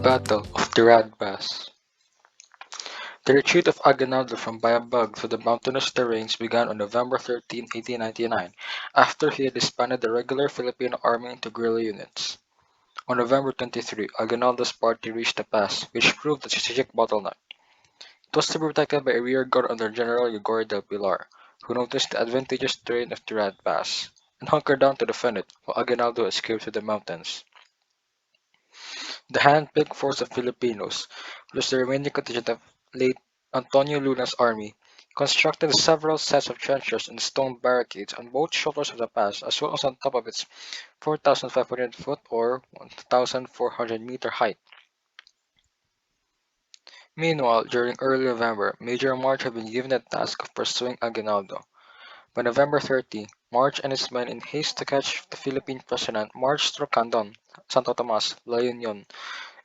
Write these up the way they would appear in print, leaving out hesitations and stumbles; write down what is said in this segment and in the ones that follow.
Battle of Tirad Pass. The retreat of Aguinaldo from Bayabag through the mountainous terrains began on November 13, 1899, after he had disbanded the regular Filipino army into guerrilla units. On November 23, Aguinaldo's party reached the pass, which proved a strategic bottleneck. It was to be protected by a rear guard under General Gregorio del Pilar, who noticed the advantageous terrain of Tirad Pass, and hunkered down to defend it, while Aguinaldo escaped to the mountains. The hand-picked force of Filipinos, which was the remaining contingent of late Antonio Luna's army, constructed several sets of trenches and stone barricades on both shoulders of the pass as well as on top of its 4,500-foot or 1,400-meter height. Meanwhile, during early November, Major March had been given the task of pursuing Aguinaldo. By November 30, March and his men in haste to catch the Philippine president marched through Candon, Santo Tomas, La Union,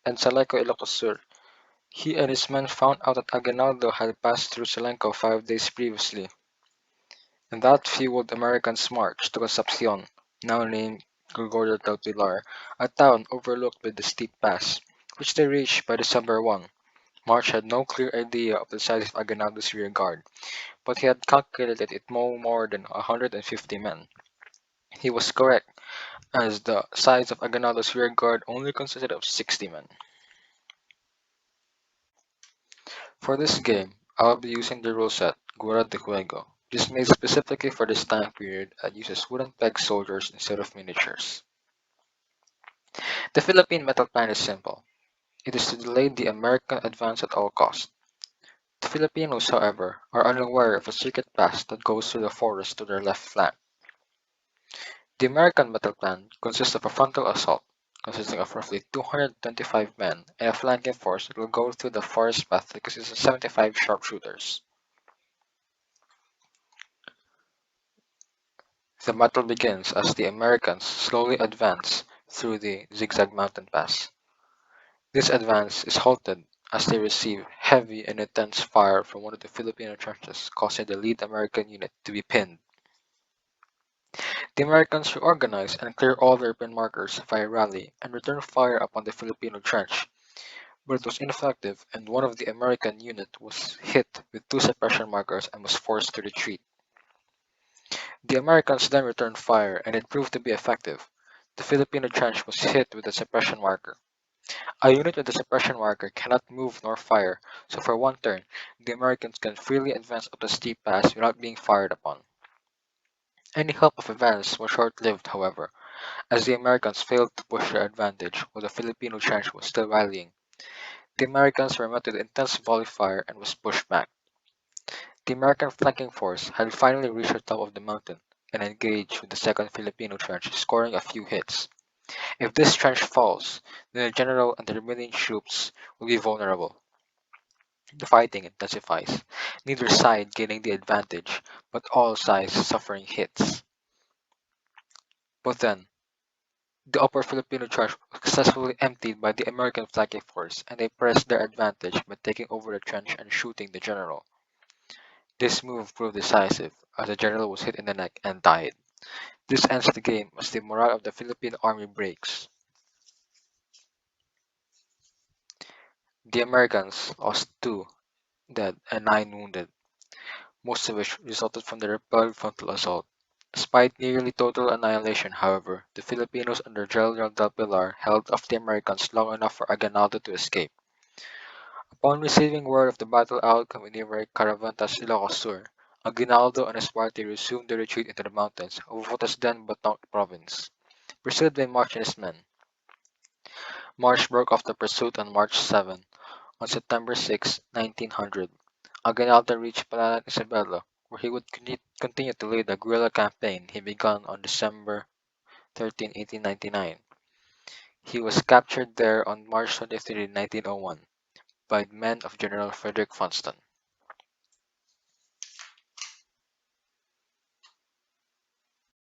and Saleco Ilocos Sur. He and his men found out that Aguinaldo had passed through Selenco 5 days previously, and that fueled Americans' march to Concepcion, now named Gregorio del Pilar, a town overlooked by the steep pass, which they reached by December 1. March had no clear idea of the size of Aguinaldo's rear guard, but he had calculated it no more than 150 men. He was correct, as the size of Aguinaldo's rear guard only consisted of 60 men. For this game, I will be using the rule set Guerra de Juego, which is made specifically for this time period and uses wooden peg soldiers instead of miniatures. The Philippine metal plan is simple. It is to delay the American advance at all costs. The Filipinos, however, are unaware of a secret pass that goes through the forest to their left flank. The American battle plan consists of a frontal assault, consisting of roughly 225 men, and a flanking force that will go through the forest path that consists of 75 sharpshooters. The battle begins as the Americans slowly advance through the zigzag mountain pass. This advance is halted as they receive heavy and intense fire from one of the Filipino trenches, causing the lead American unit to be pinned. The Americans reorganize and clear all their pin markers via rally and return fire upon the Filipino trench, but it was ineffective and one of the American unit was hit with two suppression markers and was forced to retreat. The Americans then returned fire and it proved to be effective. The Filipino trench was hit with a suppression marker. A unit with a suppression marker cannot move nor fire, so for one turn, the Americans can freely advance up the steep pass without being fired upon. Any hope of advance was short-lived, however, as the Americans failed to push their advantage while the Filipino trench was still rallying. The Americans were met with intense volley fire and was pushed back. The American flanking force had finally reached the top of the mountain and engaged with the second Filipino trench, scoring a few hits. If this trench falls, then the general and the remaining troops will be vulnerable. The fighting intensifies, neither side gaining the advantage, but all sides suffering hits. But then, the upper Filipino trench was successfully emptied by the American flanking force, and they pressed their advantage by taking over the trench and shooting the general. This move proved decisive, as the general was hit in the neck and died. This ends the game as the morale of the Philippine army breaks. The Americans lost 2 dead and 9 wounded, most of which resulted from the repelled frontal assault. Despite nearly total annihilation, however, the Filipinos under General Del Pilar held off the Americans long enough for Aguinaldo to escape. Upon receiving word of the battle outcome in nearby Caravantas, Ilocos Sur, Aguinaldo and his party resumed their retreat into the mountains of what was then Batang province, pursued by March and his men. March broke off the pursuit on March 7. On September 6, 1900, Aguinaldo reached Palanan Isabela, where he would continue to lead the guerrilla campaign he began on December 13, 1899. He was captured there on March 23, 1901, by men of General Frederick Funston.